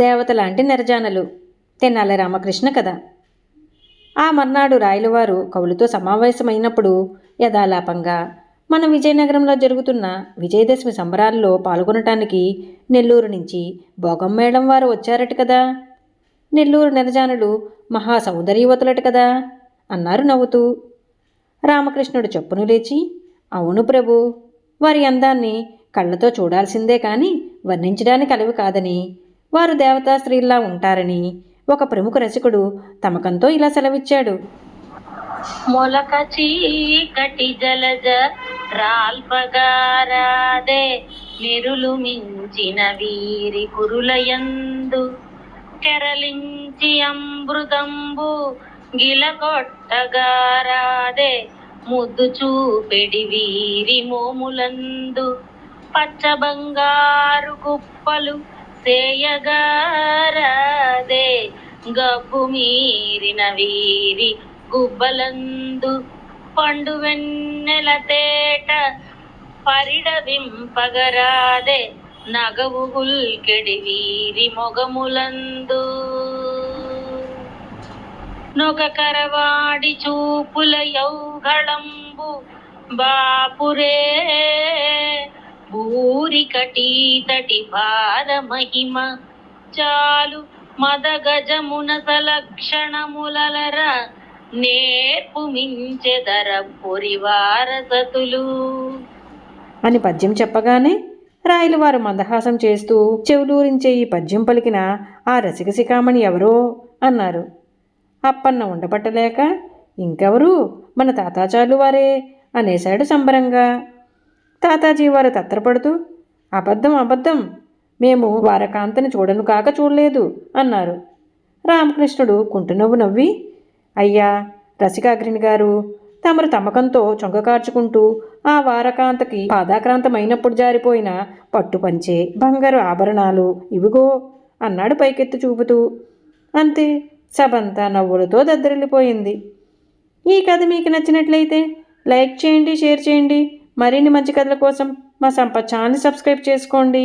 దేవతలాంటి నెరజానలు తెనాల రామకృష్ణ కథ. ఆ మర్నాడు రాయలవారు కవులతో సమావేశమైనప్పుడు యథాలాపంగా మన విజయనగరంలో జరుగుతున్న విజయదశమి సంబరాల్లో పాల్గొనటానికి నెల్లూరు నుంచి భోగమ్మేళం వారు వచ్చారట కదా. నెల్లూరు నెరజానులు మహా సౌందర్యవతులట కదా అన్నారు నవ్వుతూ. రామకృష్ణుడు చప్పును లేచి, అవును ప్రభు, వారి అందాన్ని కళ్ళతో చూడాల్సిందే కానీ వర్ణించడానికి అలవి కాదని, వారు దేవతా స్త్రీల్లా ఉంటారని ఒక ప్రముఖ రసికుడు తమకంతో ఇలా సెలవిచ్చాడు. మొలక చీకటి జలజ రాల్పగారాదే నిరులు మించిన వీరి కురులయందు కెరలించి అమృతంబు గిలకొట్టగారాదే ముద్దు చూపెడి వీరి మోములందు పచ్చ బంగారు కుప్పలు సేయగారాదే గబ్బు మీరిన వీరి గుబ్బలందు పండు వెన్నెల తేట పరిడవింపగరాదే నగవు గుల్కెడి వీరి మొగములందు నొక కరవాడి చూపుల యౌగళంబు బాపురే భూరికటీతటి భార మహిమ చాలు మదగజమున సలక్షణములర నేర్పు మించెదర పొరివారసతులు అని పద్యం చెప్పగానే రాయలవారు మందహాసం చేస్తూ చెవులూరించే ఈ పద్యం పలికిన ఆ రసిక శిఖామణి ఎవరో అన్నారు. అప్పన్న ఉండబట్టలేక, ఇంకెవరు, మన తాతాచార్లు వారే అనేశాడు సంబరంగా. తాతాజీ వారు తత్తరపడుతూ, అబద్ధం, మేము వారకాంతని చూడను కాక చూడలేదు అన్నారు. రామకృష్ణుడు కుంటునవ్వు నవ్వి, అయ్యా రసికాగ్రిని గారు, తమరు తమకంతో చొంగ కార్చుకుంటూ ఆ వారకాంతకి పాదాక్రాంతమైనప్పుడు జారిపోయిన పట్టుపంచే బంగారు ఆభరణాలు ఇవిగో అన్నాడు పైకెత్తి చూపుతూ. అంతే, సభంతా నవ్వులతో దద్దరిల్లిపోయింది. ఈ కథ మీకు నచ్చినట్లయితే లైక్ చేయండి, షేర్ చేయండి. మరిన్ని మంచి కథల కోసం మా సంపత్ ఛానల్ని సబ్స్క్రైబ్ చేసుకోండి.